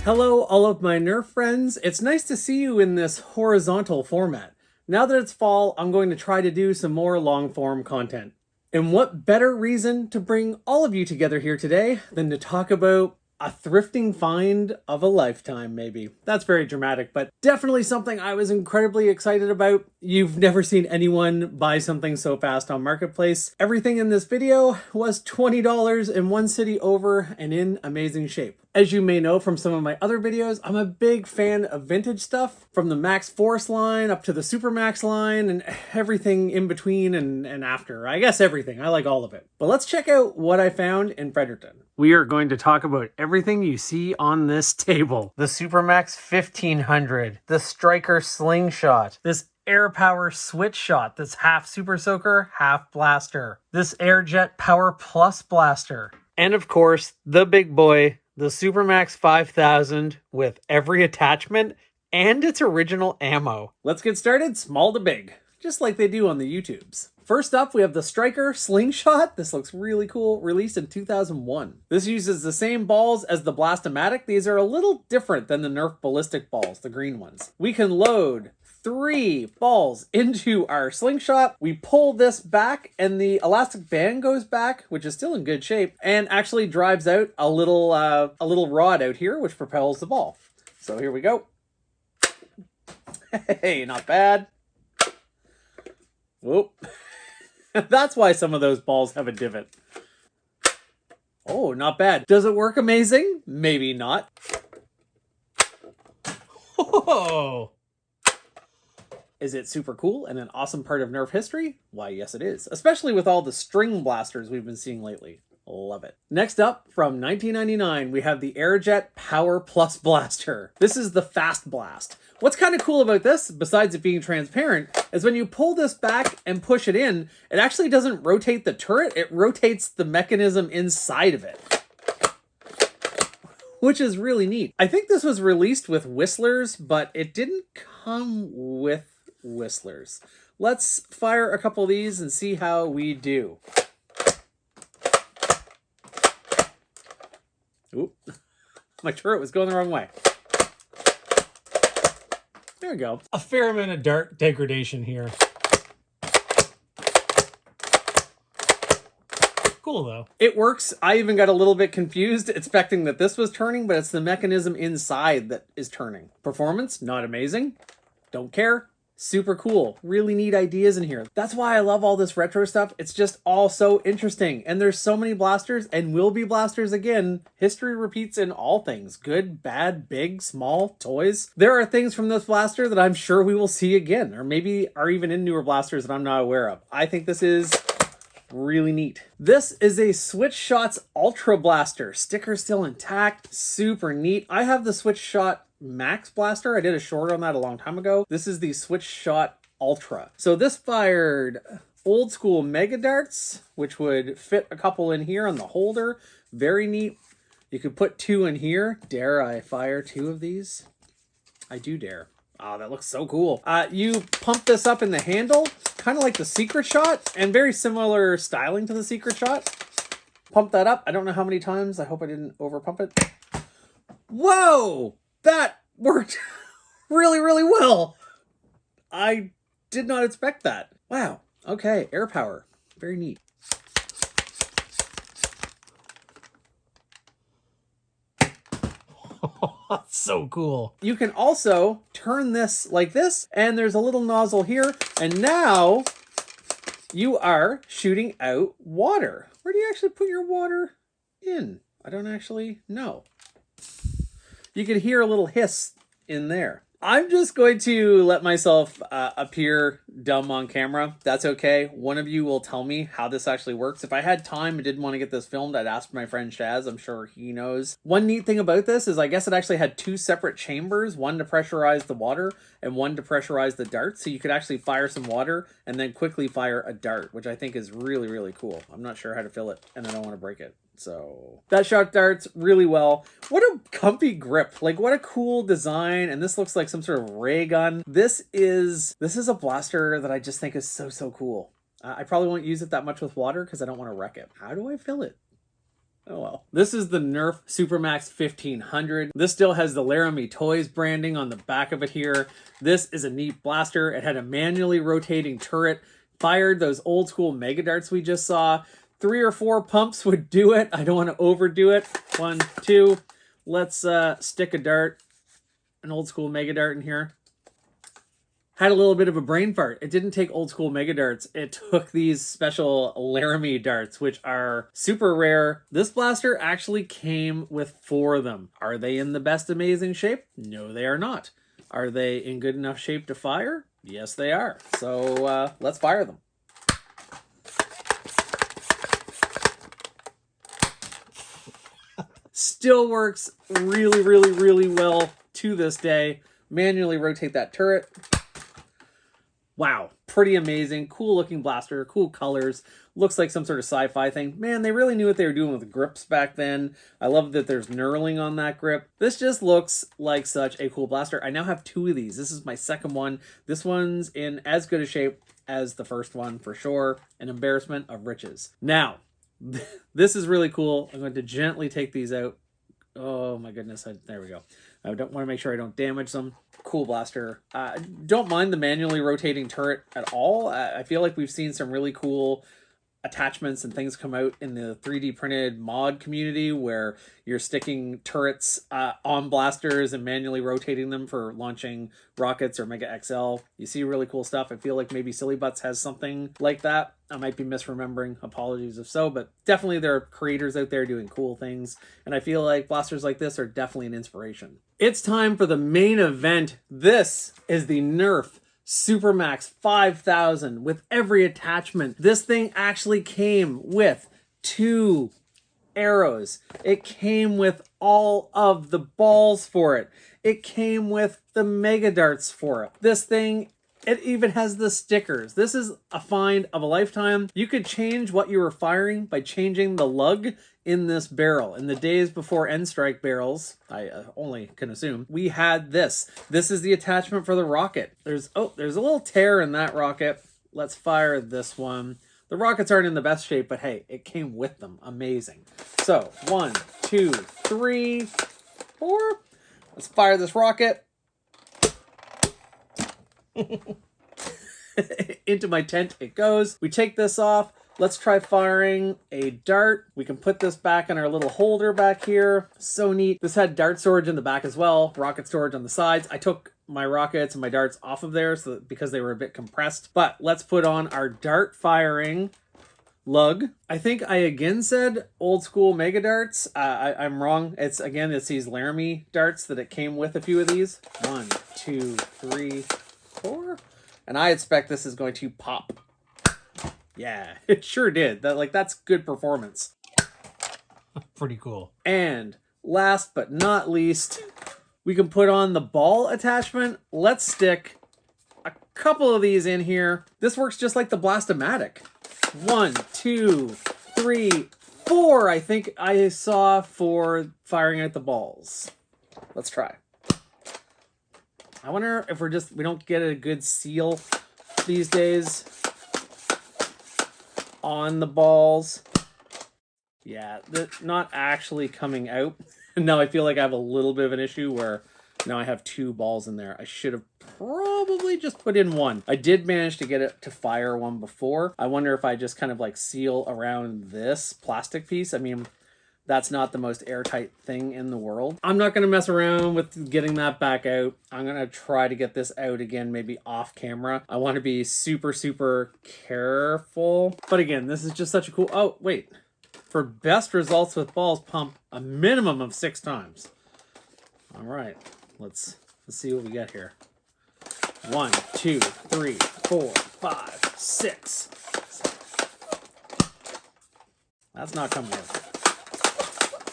Hello, all of my Nerf friends. It's nice to see you in this horizontal format. Now that it's fall, I'm going to try to do some more long-form content. And what better reason to bring all of you together here today than to talk about a thrifting find of a lifetime, maybe. That's very dramatic, but definitely something I was incredibly excited about. You've never seen anyone buy something so fast on Marketplace. Everything in this video was $20 in one city over and in amazing shape. As you may know from some of my other videos, I'm a big fan of vintage stuff, from the Max Force line up to the SuperMaxx line and everything in between and after. I guess everything. I like all of it. But let's check out what I found in Fredericton. We are going to talk about everything you see on this table. The SuperMaxx 1500, the Striker Slingshot, this Air Power Switch Shot that's half Super Soaker, half Blaster, this Airjet Power Plus Blaster, and of course, the big boy, the SuperMaxx 5000 with every attachment and its original ammo. Let's get started small to big, just like they do on the YouTubes. First up, we have the Striker Slingshot. This looks really cool, released in 2001. This uses the same balls as the Blast-O-Matic. These are a little different than the Nerf ballistic balls, the green ones. We can load 3 balls into our slingshot. We pull this back and the elastic band goes back, which is still in good shape, and actually drives out a little rod out here, which propels the ball. So here we go. Hey, not bad. Whoop. That's why some of those balls have a divot. Oh, not bad. Does it work amazing? Maybe not. Oh. Is it super cool and an awesome part of Nerf history? Why, yes it is. Especially with all the string blasters we've been seeing lately. Love it. Next up, from 1999, we have the Airjet Power Plus Blaster. This is the Fastblast. What's kind of cool about this, besides it being transparent, is when you pull this back and push it in, it actually doesn't rotate the turret, it rotates the mechanism inside of it, which is really neat. I think this was released with whistlers, but it didn't come with whistlers. Let's fire a couple of these and see how we do. Oop, my turret was going the wrong way. There we go. A fair amount of dart degradation here. Cool though. It works. I even got a little bit confused expecting that this was turning, but it's the mechanism inside that is turning. Performance, not amazing. Don't care. Super cool. Really neat ideas in here. That's why I love all this retro stuff. It's just all so interesting. And there's so many blasters and will be blasters again. History repeats in all things. Good, bad, big, small, toys. There are things from this blaster that I'm sure we will see again, or maybe are even in newer blasters that I'm not aware of. I think this is really neat. This is a Switch Shots Ultra Blaster. Sticker still intact. Super neat. I have the Switch Shot Max Blaster. I did a short on that a long time ago. This is the Switch Shot Ultra. So this fired old school mega darts, which would fit a couple in here on the holder. Very neat. You could put 2 in here. Dare I fire 2 of these? I do dare. Oh, that looks so cool. You pump this up in the handle, kind of like the Secret Shot, and very similar styling to the Secret Shot. Pump that up. I don't know how many times. I hope I didn't over pump it. Whoa! That worked really, really well. I did not expect that. Wow. Okay, air power. Very neat. That's so cool. You can also turn this like this, and there's a little nozzle here, and now you are shooting out water. Where do you actually put your water in? I don't actually know. You can hear a little hiss in there. I'm just going to let myself appear dumb on camera. That's okay. One of you will tell me how this actually works. If I had time and didn't want to get this filmed, I'd ask my friend Shaz. I'm sure he knows. One neat thing about this is I guess it actually had 2 separate chambers, one to pressurize the water and one to pressurize the dart. So you could actually fire some water and then quickly fire a dart, which I think is really, really cool. I'm not sure how to fill it and I don't want to break it. So that shot darts really well. What a comfy grip. Like, what a cool design. And this looks like some sort of ray gun. This is a blaster that I just think is so, so cool. I probably won't use it that much with water because I don't want to wreck it. How do I fill it? Oh well. This is the Nerf SuperMaxx 1500. This still has the Laramie Toys branding on the back of it here. This is a neat blaster. It had a manually rotating turret, fired those old school mega darts we just saw. 3 or 4 pumps would do it. I don't want to overdo it. 1, 2. Let's stick a dart, an old school mega dart in here. Had a little bit of a brain fart. It didn't take old school mega darts. It took these special Laramie darts, which are super rare. This blaster actually came with 4 of them. Are they in the best amazing shape? No, they are not. Are they in good enough shape to fire? Yes, they are. So let's fire them. Still works really, really, really well to this day. Manually rotate that turret. Wow, pretty amazing. Cool looking blaster, cool colors. Looks like some sort of sci-fi thing. Man, they really knew what they were doing with the grips back then. I love that there's knurling on that grip. This just looks like such a cool blaster. I now have 2 of these. This is my second one. This one's in as good a shape as the first one for sure. An embarrassment of riches. Now, this is really cool. I'm going to gently take these out. Oh my goodness, there we go. I don't want to make sure I don't damage them. Cool blaster. Don't mind the manually rotating turret at all. I feel like we've seen some really cool attachments and things come out in the 3D printed mod community where you're sticking turrets on blasters and manually rotating them for launching rockets or Mega XL. You see really cool stuff. I feel like maybe Silly Butts has something like that. I might be misremembering. Apologies if so, but definitely there are creators out there doing cool things, and I feel like blasters like this are definitely an inspiration. It's time for the main event. This is the Nerf SuperMaxx 5000 with every attachment. This thing actually came with 2 arrows. It came with all of the balls for it. It came with the mega darts for it. This thing, it even has the stickers. This is a find of a lifetime. You could change what you were firing by changing the lug in this barrel. In the days before end strike barrels, I only can assume, we had this. This is the attachment for the rocket. There's a little tear in that rocket. Let's fire this one. The rockets aren't in the best shape, but hey, it came with them. Amazing. So 1, 2, 3, 4. Let's fire this rocket. Into my tent it goes. We take this off. Let's try firing a dart. We can put this back in our little holder back here. So neat. This had dart storage in the back as well, rocket storage on the sides. I took my rockets and my darts off of there because they were a bit compressed. But let's put on our dart firing lug. I think I again said old school mega darts. I'm wrong. It's these Laramie darts that it came with a few of these. 1, 2, 3, 4. And I expect this is going to pop. Yeah, it sure did. That's good performance. Pretty cool. And last but not least, we can put on the ball attachment. Let's stick a couple of these in here. This works just like the Blast-O-Matic. 1, 2, 3, 4, I think I saw for firing out the balls. Let's try. I wonder if we don't get a good seal these days on the balls. Yeah, they're not actually coming out. Now I feel like I have a little bit of an issue where now I have 2 balls in there. I should have probably just put in 1. I did manage to get it to fire one before. I wonder if I just kind of seal around this plastic piece. I mean, that's not the most airtight thing in the world. I'm not going to mess around with getting that back out. I'm going to try to get this out again, maybe off camera. I want to be super, super careful. But again, this is just such a cool... Oh, wait. For best results with balls, pump a minimum of 6 times. All right. Let's see what we get here. 1, 2, 3, 4, 5, 6. That's not coming out.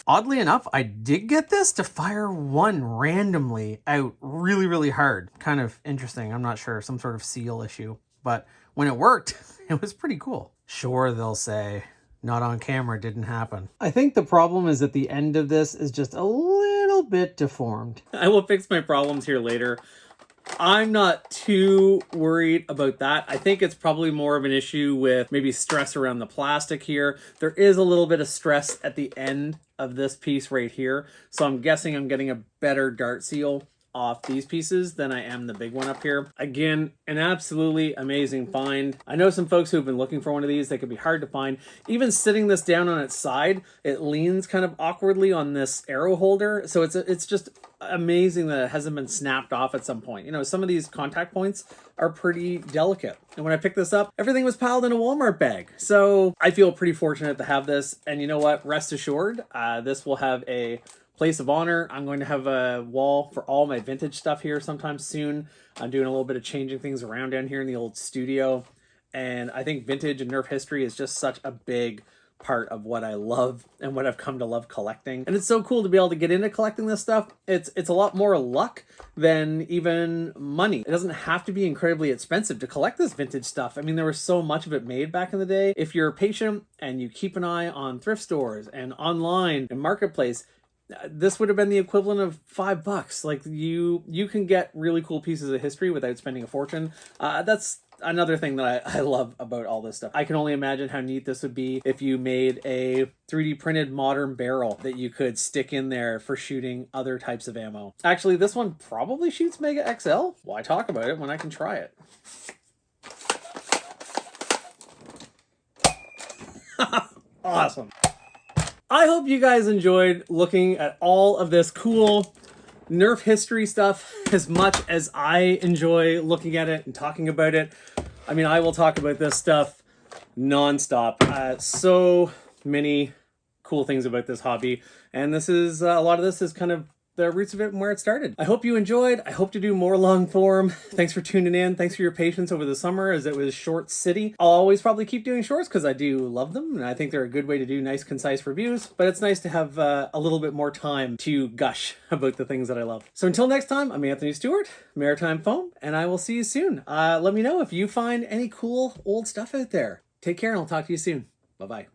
Oddly enough, I did get this to fire 1 randomly out really, really hard. Kind of interesting. I'm not sure. Some sort of seal issue. But when it worked, it was pretty cool. Sure, they'll say, not on camera, didn't happen. I think the problem is that the end of this is just a little bit deformed. I will fix my problems here later. I'm not too worried about that. I think it's probably more of an issue with maybe stress around the plastic here. There is a little bit of stress at the end of this piece right here. So I'm guessing I'm getting a better dart seal off these pieces than I am the big one up here. Again, an absolutely amazing find. I know some folks who've been looking for one of these. They could be hard to find. Even sitting this down on its side, it leans kind of awkwardly on this arrow holder. So it's just amazing that it hasn't been snapped off at some point. You know, some of these contact points are pretty delicate. And when I picked this up, everything was piled in a Walmart bag. So I feel pretty fortunate to have this. And you know what? Rest assured, this will have a place of honor. I'm going to have a wall for all my vintage stuff here sometime soon. I'm doing a little bit of changing things around down here in the old studio. And I think vintage and Nerf history is just such a big part of what I love and what I've come to love collecting. And it's so cool to be able to get into collecting this stuff. It's a lot more luck than even money. It doesn't have to be incredibly expensive to collect this vintage stuff. I mean, there was so much of it made back in the day. If you're patient and you keep an eye on thrift stores and online and marketplace, this would have been the equivalent of $5. Like you can get really cool pieces of history without spending a fortune. That's another thing that I love about all this stuff. I can only imagine how neat this would be if you made a 3D printed modern barrel that you could stick in there for shooting other types of ammo. Actually, this one probably shoots Mega XL. Why talk about it when I can try it? Awesome. I hope you guys enjoyed looking at all of this cool Nerf history stuff as much as I enjoy looking at it and talking about it. I mean, I will talk about this stuff nonstop. So many cool things about this hobby. And this is, a lot of this is kind of the roots of it and where it started. I hope you enjoyed. I hope to do more long form. Thanks for tuning in. Thanks for your patience over the summer as it was short city. I'll always probably keep doing shorts because I do love them. And I think they're a good way to do nice, concise reviews. But it's nice to have a little bit more time to gush about the things that I love. So until next time, I'm Anthony Stewart, Maritime Foam, and I will see you soon. Let me know if you find any cool old stuff out there. Take care and I'll talk to you soon. Bye-bye.